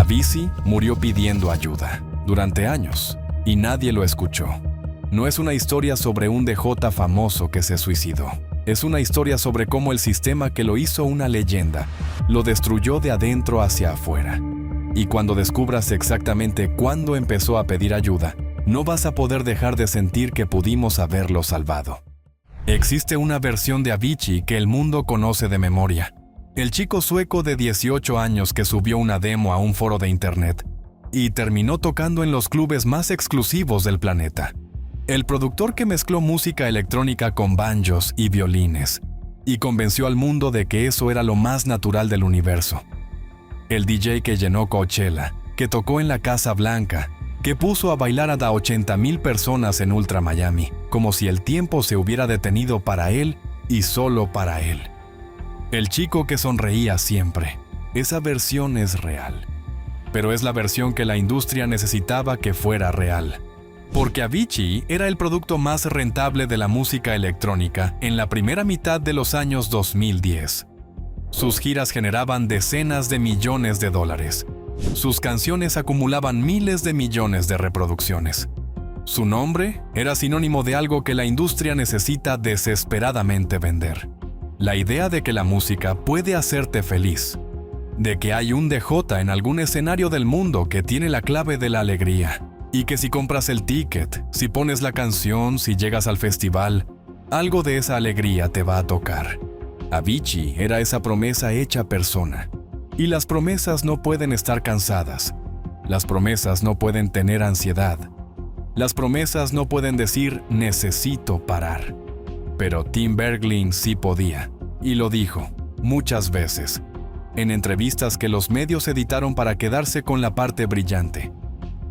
Avicii murió pidiendo ayuda durante años y nadie lo escuchó. No es una historia sobre un DJ famoso que se suicidó. Es una historia sobre cómo el sistema que lo hizo una leyenda lo destruyó de adentro hacia afuera. Y cuando descubras exactamente cuándo empezó a pedir ayuda, no vas a poder dejar de sentir que pudimos haberlo salvado. Existe una versión de Avicii que el mundo conoce de memoria. El chico sueco de 18 años que subió una demo a un foro de internet y terminó tocando en los clubes más exclusivos del planeta. El productor que mezcló música electrónica con banjos y violines y convenció al mundo de que eso era lo más natural del universo. El DJ que llenó Coachella, que tocó en la Casa Blanca, que puso a bailar a 80,000 personas en Ultra Miami, como si el tiempo se hubiera detenido para él y solo para él. El chico que sonreía siempre. Esa versión es real. Pero es la versión que la industria necesitaba que fuera real. Porque Avicii era el producto más rentable de la música electrónica en la primera mitad de los años 2010. Sus giras generaban decenas de millones de dólares. Sus canciones acumulaban miles de millones de reproducciones. Su nombre era sinónimo de algo que la industria necesita desesperadamente vender. La idea de que la música puede hacerte feliz. De que hay un DJ en algún escenario del mundo que tiene la clave de la alegría. Y que si compras el ticket, si pones la canción, si llegas al festival, algo de esa alegría te va a tocar. Avicii era esa promesa hecha persona. Y las promesas no pueden estar cansadas. Las promesas no pueden tener ansiedad. Las promesas no pueden decir necesito parar. Pero Tim Bergling sí podía. Y lo dijo, muchas veces. En entrevistas que los medios editaron para quedarse con la parte brillante.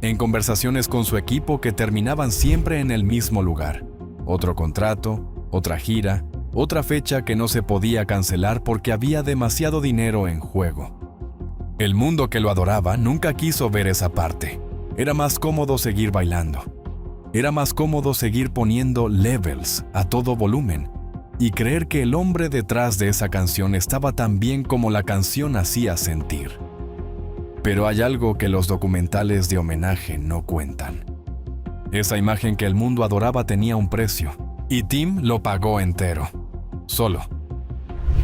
En conversaciones con su equipo que terminaban siempre en el mismo lugar. Otro contrato, otra gira, otra fecha que no se podía cancelar porque había demasiado dinero en juego. El mundo que lo adoraba nunca quiso ver esa parte. Era más cómodo seguir bailando. Era más cómodo seguir poniendo levels a todo volumen y creer que el hombre detrás de esa canción estaba tan bien como la canción hacía sentir. Pero hay algo que los documentales de homenaje no cuentan. Esa imagen que el mundo adoraba tenía un precio, y Tim lo pagó entero, solo.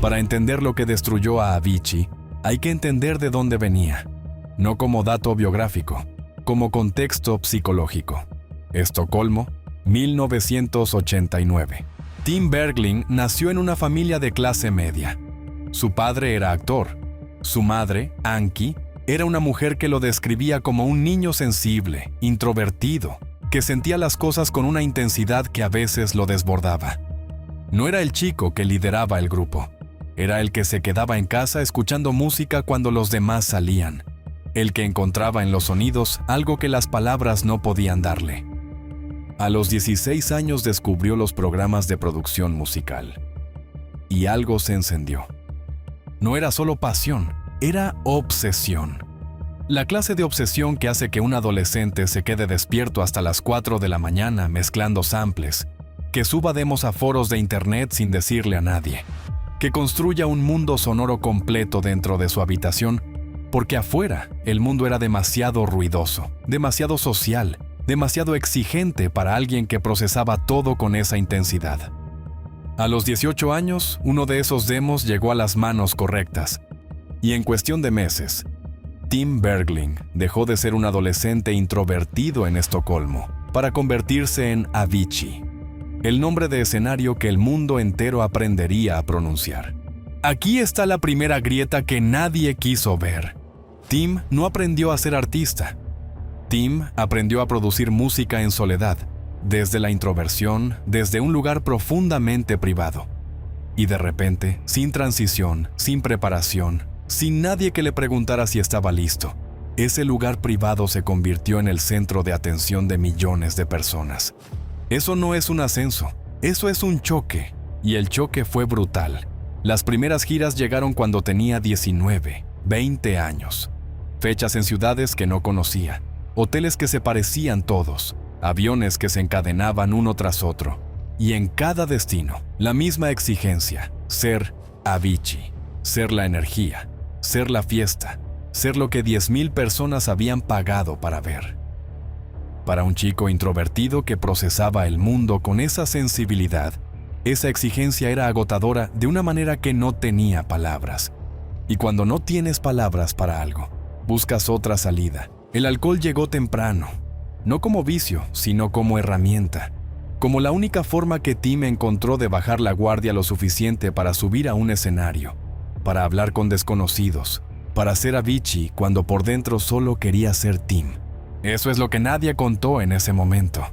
Para entender lo que destruyó a Avicii, hay que entender de dónde venía, no como dato biográfico, como contexto psicológico. Estocolmo, 1989. Tim Bergling nació en una familia de clase media. Su padre era actor. Su madre, Anki, era una mujer que lo describía como un niño sensible, introvertido, que sentía las cosas con una intensidad que a veces lo desbordaba. No era el chico que lideraba el grupo. Era el que se quedaba en casa escuchando música cuando los demás salían. El que encontraba en los sonidos algo que las palabras no podían darle. A los 16 años descubrió los programas de producción musical. Y algo se encendió. No era solo pasión, era obsesión. La clase de obsesión que hace que un adolescente se quede despierto hasta las 4 de la mañana mezclando samples, que suba demos a foros de internet sin decirle a nadie, que construya un mundo sonoro completo dentro de su habitación, porque afuera el mundo era demasiado ruidoso, demasiado social, demasiado exigente para alguien que procesaba todo con esa intensidad. A los 18 años, uno de esos demos llegó a las manos correctas, y en cuestión de meses, Tim Bergling dejó de ser un adolescente introvertido en Estocolmo para convertirse en Avicii, el nombre de escenario que el mundo entero aprendería a pronunciar. Aquí está la primera grieta que nadie quiso ver. Tim no aprendió a ser artista. Tim aprendió a producir música en soledad, desde la introversión, desde un lugar profundamente privado. Y de repente, sin transición, sin preparación, sin nadie que le preguntara si estaba listo, ese lugar privado se convirtió en el centro de atención de millones de personas. Eso no es un ascenso, eso es un choque, y el choque fue brutal. Las primeras giras llegaron cuando tenía 19, 20 años. Fechas en ciudades que no conocía, hoteles que se parecían todos, aviones que se encadenaban uno tras otro. Y en cada destino, la misma exigencia, ser Avicii, ser la energía, ser la fiesta, ser lo que 10,000 personas habían pagado para ver. Para un chico introvertido que procesaba el mundo con esa sensibilidad, esa exigencia era agotadora de una manera que no tenía palabras. Y cuando no tienes palabras para algo, buscas otra salida. El alcohol llegó temprano, no como vicio, sino como herramienta, como la única forma que Tim encontró de bajar la guardia lo suficiente para subir a un escenario, para hablar con desconocidos, para ser Avicii cuando por dentro solo quería ser Tim. Eso es lo que nadie contó en ese momento.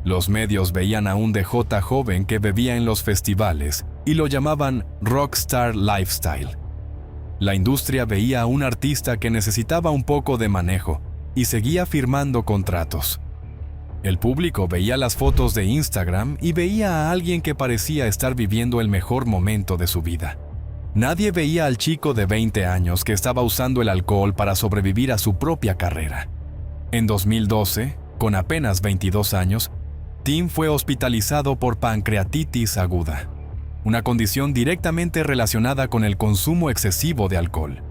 Los medios veían a un DJ joven que bebía en los festivales y lo llamaban Rockstar Lifestyle. La industria veía a un artista que necesitaba un poco de manejo y seguía firmando contratos. El público veía las fotos de Instagram y veía a alguien que parecía estar viviendo el mejor momento de su vida. Nadie veía al chico de 20 años que estaba usando el alcohol para sobrevivir a su propia carrera. En 2012, con apenas 22 años, Tim fue hospitalizado por pancreatitis aguda, una condición directamente relacionada con el consumo excesivo de alcohol.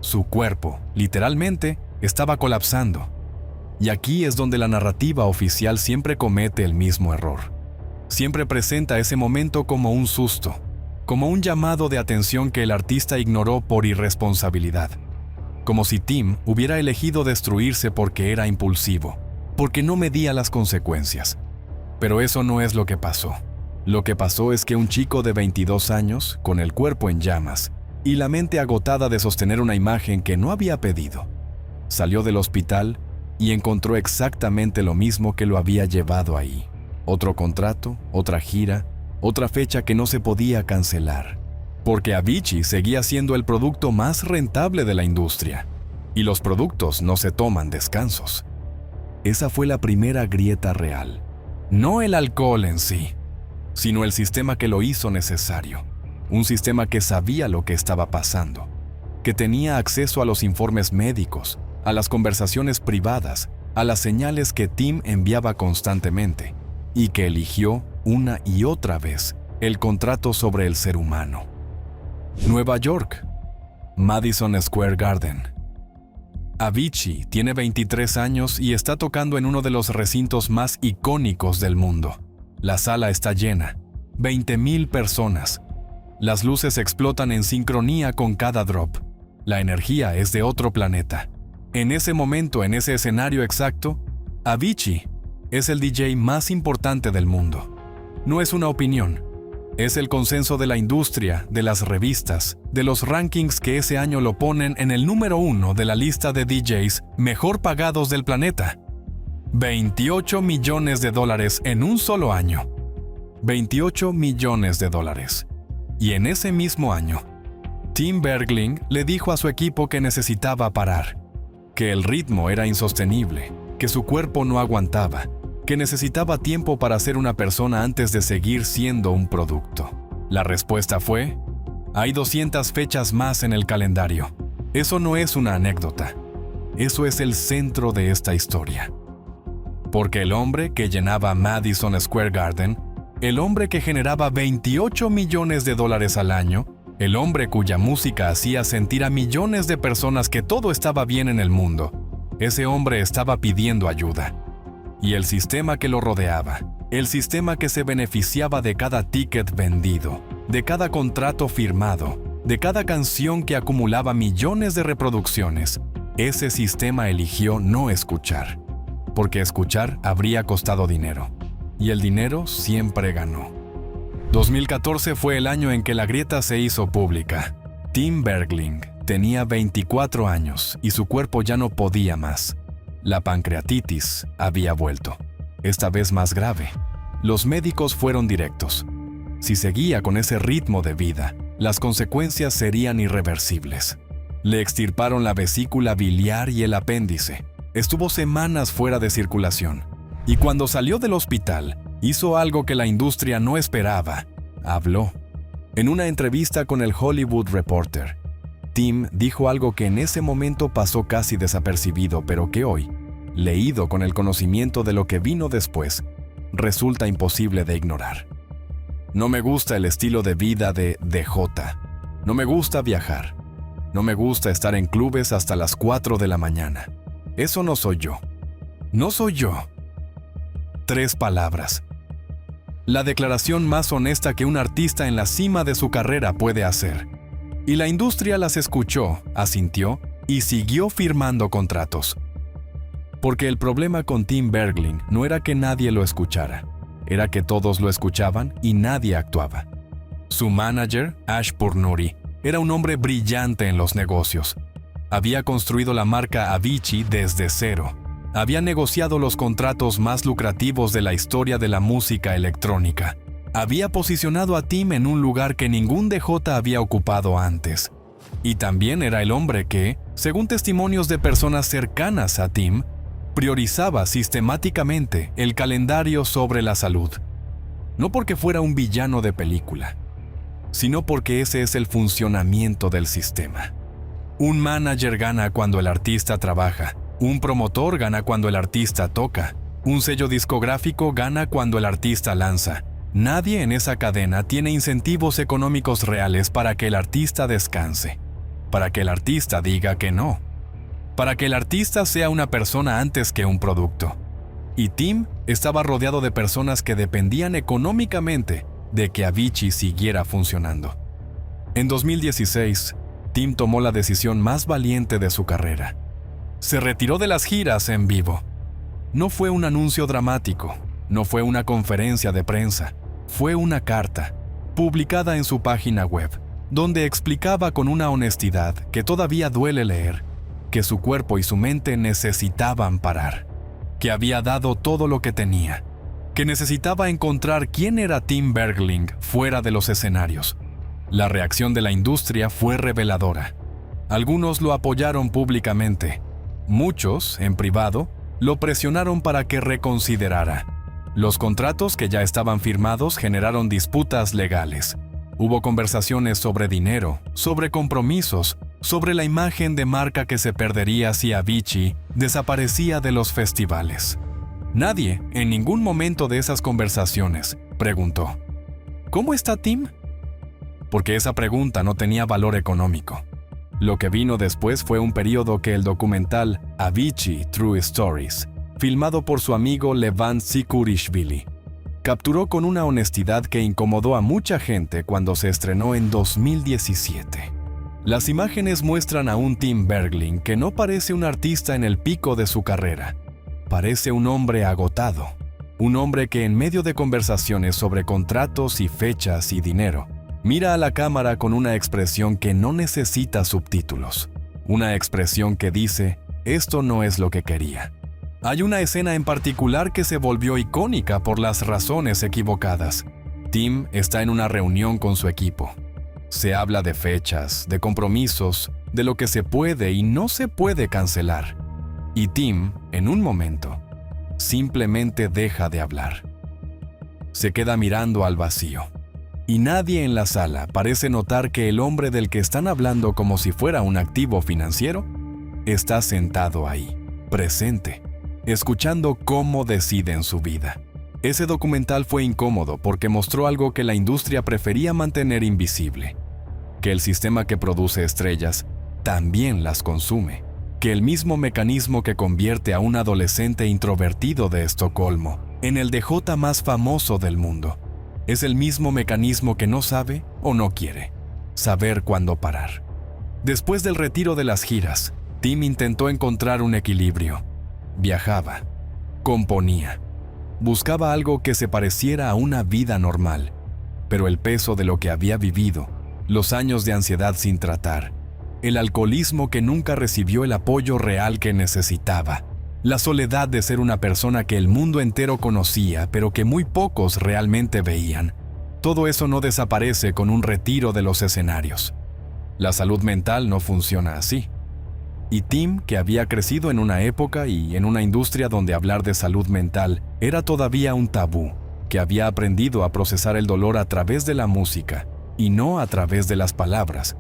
Su cuerpo, literalmente, estaba colapsando. Y aquí es donde la narrativa oficial siempre comete el mismo error. Siempre presenta ese momento como un susto, como un llamado de atención que el artista ignoró por irresponsabilidad. Como si Tim hubiera elegido destruirse porque era impulsivo, porque no medía las consecuencias. Pero eso no es lo que pasó. Lo que pasó es que un chico de 22 años, con el cuerpo en llamas y la mente agotada de sostener una imagen que no había pedido, salió del hospital y encontró exactamente lo mismo que lo había llevado ahí. Otro contrato, otra gira, otra fecha que no se podía cancelar. Porque Avicii seguía siendo el producto más rentable de la industria. Y los productos no se toman descansos. Esa fue la primera grieta real. No el alcohol en sí, sino el sistema que lo hizo necesario. Un sistema que sabía lo que estaba pasando, que tenía acceso a los informes médicos, a las conversaciones privadas, a las señales que Tim enviaba constantemente, y que eligió una y otra vez el contrato sobre el ser humano. Nueva York, Madison Square Garden. Avicii tiene 23 años y está tocando en uno de los recintos más icónicos del mundo. La sala está llena, 20,000 personas. Las luces explotan en sincronía con cada drop. La energía es de otro planeta. En ese momento, en ese escenario exacto, Avicii es el DJ más importante del mundo. No es una opinión. Es el consenso de la industria, de las revistas, de los rankings que ese año lo ponen en el número 1 de la lista de DJs mejor pagados del planeta. 28 millones de dólares en un solo año. 28 millones de dólares. Y en ese mismo año, Tim Bergling le dijo a su equipo que necesitaba parar, que el ritmo era insostenible, que su cuerpo no aguantaba, que necesitaba tiempo para ser una persona antes de seguir siendo un producto. La respuesta fue: hay 200 fechas más en el calendario. Eso no es una anécdota. Eso es el centro de esta historia. Porque el hombre que llenaba Madison Square Garden, el hombre que generaba 28 millones de dólares al año, el hombre cuya música hacía sentir a millones de personas que todo estaba bien en el mundo, ese hombre estaba pidiendo ayuda. Y el sistema que lo rodeaba, el sistema que se beneficiaba de cada ticket vendido, de cada contrato firmado, de cada canción que acumulaba millones de reproducciones, ese sistema eligió no escuchar, porque escuchar habría costado dinero, y el dinero siempre ganó. 2014 fue el año en que la grieta se hizo pública. Tim Bergling tenía 24 años y su cuerpo ya no podía más. La pancreatitis había vuelto, esta vez más grave. Los médicos fueron directos. Si seguía con ese ritmo de vida, las consecuencias serían irreversibles. Le extirparon la vesícula biliar y el apéndice. Estuvo semanas fuera de circulación. Y cuando salió del hospital, hizo algo que la industria no esperaba. Habló. En una entrevista con el Hollywood Reporter, Tim dijo algo que en ese momento pasó casi desapercibido, pero que hoy, leído con el conocimiento de lo que vino después, resulta imposible de ignorar. No me gusta el estilo de vida de DJ. No me gusta viajar. No me gusta estar en clubes hasta las 4 de la mañana. Eso no soy yo. No soy yo. 3 palabras. La declaración más honesta que un artista en la cima de su carrera puede hacer. Y la industria las escuchó, asintió y siguió firmando contratos. Porque el problema con Tim Bergling no era que nadie lo escuchara, era que todos lo escuchaban y nadie actuaba. Su manager, Ash Purnuri, era un hombre brillante en los negocios. Había construido la marca Avicii desde cero. Había negociado los contratos más lucrativos de la historia de la música electrónica. Había posicionado a Tim en un lugar que ningún DJ había ocupado antes. Y también era el hombre que, según testimonios de personas cercanas a Tim, priorizaba sistemáticamente el calendario sobre la salud. No porque fuera un villano de película, sino porque ese es el funcionamiento del sistema. Un manager gana cuando el artista trabaja, un promotor gana cuando el artista toca, un sello discográfico gana cuando el artista lanza. Nadie en esa cadena tiene incentivos económicos reales para que el artista descanse, para que el artista diga que no, para que el artista sea una persona antes que un producto. Y Tim estaba rodeado de personas que dependían económicamente de que Avicii siguiera funcionando. En 2016, Tim tomó la decisión más valiente de su carrera. Se retiró de las giras en vivo. No fue un anuncio dramático, no fue una conferencia de prensa, fue una carta, publicada en su página web, donde explicaba con una honestidad que todavía duele leer, que su cuerpo y su mente necesitaban parar, que había dado todo lo que tenía, que necesitaba encontrar quién era Tim Bergling fuera de los escenarios. La reacción de la industria fue reveladora. Algunos lo apoyaron públicamente. Muchos, en privado, lo presionaron para que reconsiderara. Los contratos que ya estaban firmados generaron disputas legales. Hubo conversaciones sobre dinero, sobre compromisos, sobre la imagen de marca que se perdería si Avicii desaparecía de los festivales. Nadie, en ningún momento de esas conversaciones, preguntó: ¿cómo está Tim? Porque esa pregunta no tenía valor económico. Lo que vino después fue un periodo que el documental Avicii True Stories, filmado por su amigo Levan Sikurishvili, capturó con una honestidad que incomodó a mucha gente cuando se estrenó en 2017. Las imágenes muestran a un Tim Bergling que no parece un artista en el pico de su carrera. Parece un hombre agotado, un hombre que en medio de conversaciones sobre contratos y fechas y dinero, mira a la cámara con una expresión que no necesita subtítulos. Una expresión que dice: esto no es lo que quería. Hay una escena en particular que se volvió icónica por las razones equivocadas. Tim está en una reunión con su equipo. Se habla de fechas, de compromisos, de lo que se puede y no se puede cancelar. Y Tim, en un momento, simplemente deja de hablar. Se queda mirando al vacío. Y nadie en la sala parece notar que el hombre del que están hablando como si fuera un activo financiero está sentado ahí, presente, escuchando cómo deciden su vida. Ese documental fue incómodo porque mostró algo que la industria prefería mantener invisible: que el sistema que produce estrellas también las consume, que el mismo mecanismo que convierte a un adolescente introvertido de Estocolmo en el DJ más famoso del mundo es el mismo mecanismo que no sabe o no quiere saber cuándo parar. Después del retiro de las giras, Tim intentó encontrar un equilibrio. Viajaba, componía, buscaba algo que se pareciera a una vida normal, pero el peso de lo que había vivido, los años de ansiedad sin tratar, el alcoholismo que nunca recibió el apoyo real que necesitaba, la soledad de ser una persona que el mundo entero conocía pero que muy pocos realmente veían, todo eso no desaparece con un retiro de los escenarios. La salud mental no funciona así. Y Tim, que había crecido en una época y en una industria donde hablar de salud mental era todavía un tabú, que había aprendido a procesar el dolor a través de la música y no a través de las palabras,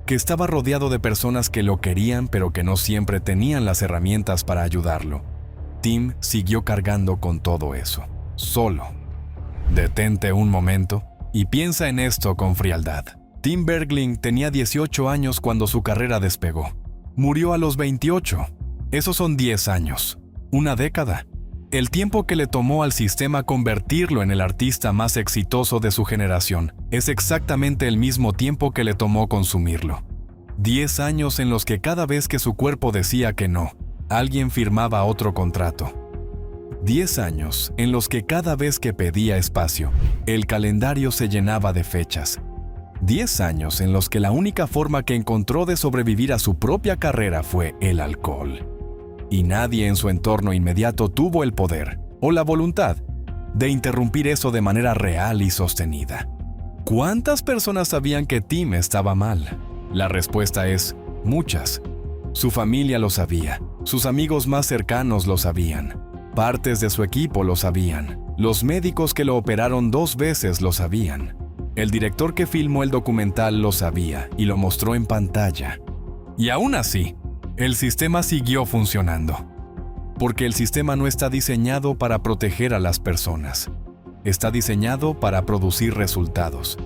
que estaba rodeado de personas que lo querían pero que no siempre tenían las herramientas para ayudarlo. Tim siguió cargando con todo eso, solo. Detente un momento y piensa en esto con frialdad. Tim Bergling tenía 18 años cuando su carrera despegó. Murió a los 28. Esos son 10 años. Una década. El tiempo que le tomó al sistema convertirlo en el artista más exitoso de su generación es exactamente el mismo tiempo que le tomó consumirlo. 10 años en los que cada vez que su cuerpo decía que no, alguien firmaba otro contrato. 10 años en los que cada vez que pedía espacio, el calendario se llenaba de fechas. 10 años en los que la única forma que encontró de sobrevivir a su propia carrera fue el alcohol. Y nadie en su entorno inmediato tuvo el poder o la voluntad de interrumpir eso de manera real y sostenida. ¿Cuántas personas sabían que Tim estaba mal? La respuesta es muchas. Su familia lo sabía, sus amigos más cercanos lo sabían, partes de su equipo lo sabían, los médicos que lo operaron 2 veces lo sabían, el director que filmó el documental lo sabía y lo mostró en pantalla. Y aún así, el sistema siguió funcionando, porque el sistema no está diseñado para proteger a las personas, está diseñado para producir resultados.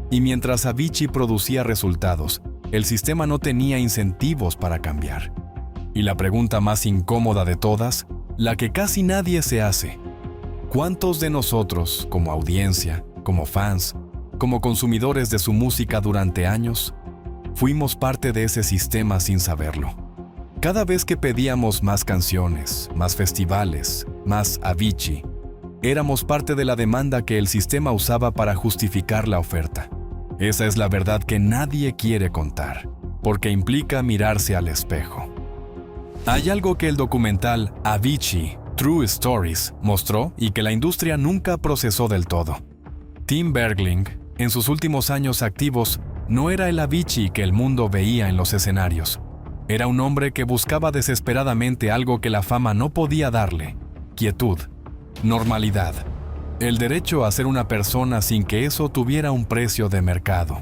Y mientras Avicii producía resultados, el sistema no tenía incentivos para cambiar. Y la pregunta más incómoda de todas, la que casi nadie se hace: ¿cuántos de nosotros, como audiencia, como fans, como consumidores de su música durante años, fuimos parte de ese sistema sin saberlo? Cada vez que pedíamos más canciones, más festivales, más Avicii, éramos parte de la demanda que el sistema usaba para justificar la oferta. Esa es la verdad que nadie quiere contar, porque implica mirarse al espejo. Hay algo que el documental Avicii: True Stories mostró y que la industria nunca procesó del todo. Tim Bergling, en sus últimos años activos, no era el Avicii que el mundo veía en los escenarios. Era un hombre que buscaba desesperadamente algo que la fama no podía darle: quietud, normalidad, el derecho a ser una persona sin que eso tuviera un precio de mercado.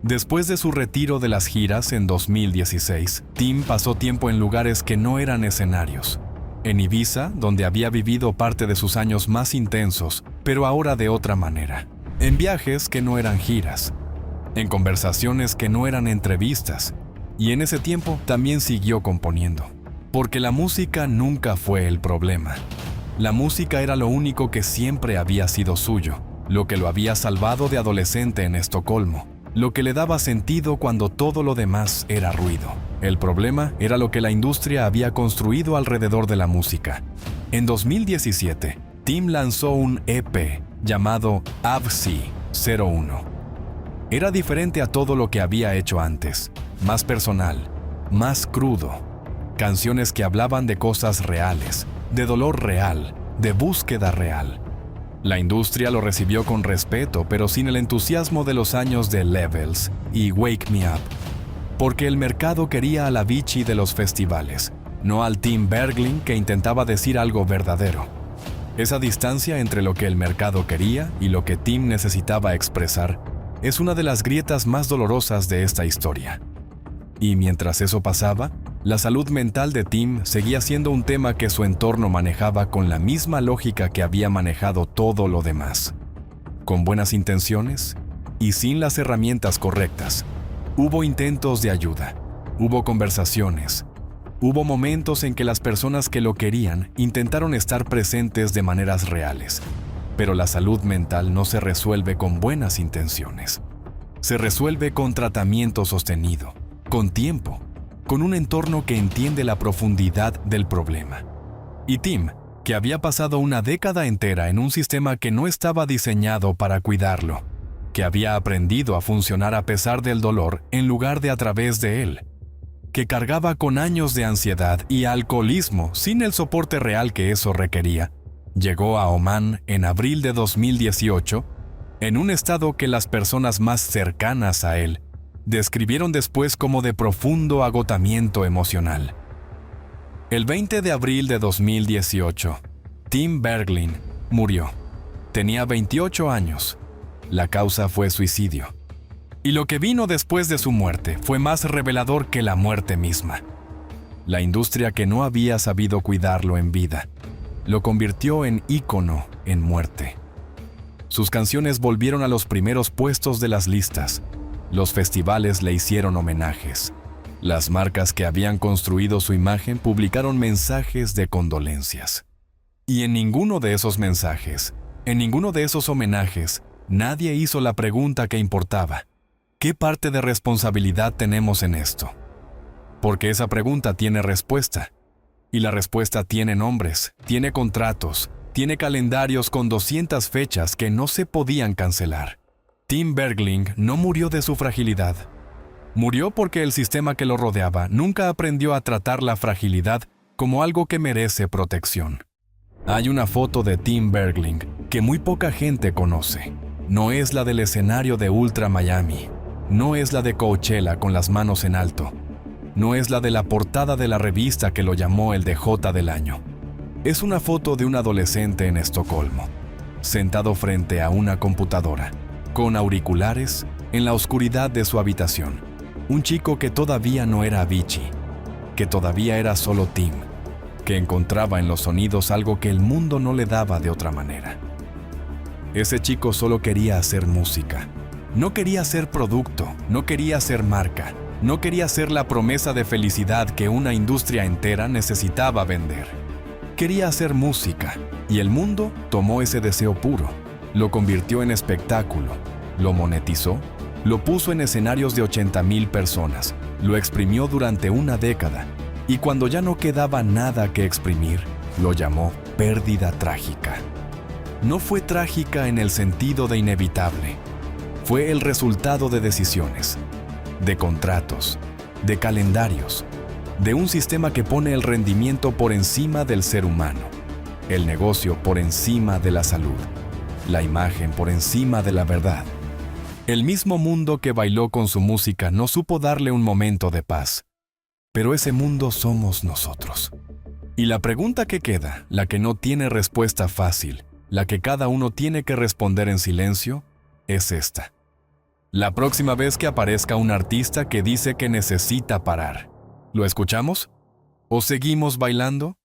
Después de su retiro de las giras en 2016, Tim pasó tiempo en lugares que no eran escenarios. En Ibiza, donde había vivido parte de sus años más intensos, pero ahora de otra manera. En viajes que no eran giras. En conversaciones que no eran entrevistas. Y en ese tiempo también siguió componiendo. Porque la música nunca fue el problema. La música era lo único que siempre había sido suyo, lo que lo había salvado de adolescente en Estocolmo, lo que le daba sentido cuando todo lo demás era ruido. El problema era lo que la industria había construido alrededor de la música. En 2017, Tim lanzó un EP llamado Avicii 01. Era diferente a todo lo que había hecho antes, más personal, más crudo. Canciones que hablaban de cosas reales, de dolor real, de búsqueda real. La industria lo recibió con respeto, pero sin el entusiasmo de los años de Levels y Wake Me Up, porque el mercado quería al Avicii de los festivales, no al Tim Bergling que intentaba decir algo verdadero. Esa distancia entre lo que el mercado quería y lo que Tim necesitaba expresar es una de las grietas más dolorosas de esta historia. Y mientras eso pasaba, la salud mental de Tim seguía siendo un tema que su entorno manejaba con la misma lógica que había manejado todo lo demás. Con buenas intenciones y sin las herramientas correctas. Hubo intentos de ayuda, hubo conversaciones, hubo momentos en que las personas que lo querían intentaron estar presentes de maneras reales. Pero la salud mental no se resuelve con buenas intenciones. Se resuelve con tratamiento sostenido, con tiempo, con un entorno que entiende la profundidad del problema. Y Tim, que había pasado una década entera en un sistema que no estaba diseñado para cuidarlo, que había aprendido a funcionar a pesar del dolor en lugar de a través de él, que cargaba con años de ansiedad y alcoholismo sin el soporte real que eso requería, llegó a Omán en abril de 2018, en un estado que las personas más cercanas a él describieron después como de profundo agotamiento emocional. El 20 de abril de 2018, Tim Bergling murió. Tenía 28 años. La causa fue suicidio. Y lo que vino después de su muerte fue más revelador que la muerte misma. La industria que no había sabido cuidarlo en vida lo convirtió en ícono en muerte. Sus canciones volvieron a los primeros puestos de las listas, Los festivales le hicieron homenajes. Las marcas que habían construido su imagen publicaron mensajes de condolencias. Y en ninguno de esos mensajes, en ninguno de esos homenajes, nadie hizo la pregunta que importaba. ¿Qué parte de responsabilidad tenemos en esto? Porque esa pregunta tiene respuesta. Y la respuesta tiene nombres, tiene contratos, tiene calendarios con 200 fechas que no se podían cancelar. Tim Bergling no murió de su fragilidad. Murió porque el sistema que lo rodeaba nunca aprendió a tratar la fragilidad como algo que merece protección. Hay una foto de Tim Bergling que muy poca gente conoce. No es la del escenario de Ultra Miami. No es la de Coachella con las manos en alto. No es la de la portada de la revista que lo llamó el DJ del año. Es una foto de un adolescente en Estocolmo, sentado frente a una computadora, con auriculares, en la oscuridad de su habitación. Un chico que todavía no era Avicii, que todavía era solo Tim, que encontraba en los sonidos algo que el mundo no le daba de otra manera. Ese chico solo quería hacer música. No quería ser producto, no quería ser marca, no quería ser la promesa de felicidad que una industria entera necesitaba vender. Quería hacer música, y el mundo tomó ese deseo puro, lo convirtió en espectáculo, lo monetizó, lo puso en escenarios de 80,000 personas, lo exprimió durante una década, y cuando ya no quedaba nada que exprimir, lo llamó pérdida trágica. No fue trágica en el sentido de inevitable. Fue el resultado de decisiones, de contratos, de calendarios, de un sistema que pone el rendimiento por encima del ser humano, el negocio por encima de la salud, la imagen por encima de la verdad. El mismo mundo que bailó con su música no supo darle un momento de paz, pero ese mundo somos nosotros. Y la pregunta que queda, la que no tiene respuesta fácil, la que cada uno tiene que responder en silencio, es esta. La próxima vez que aparezca un artista que dice que necesita parar, ¿lo escuchamos? ¿O seguimos bailando?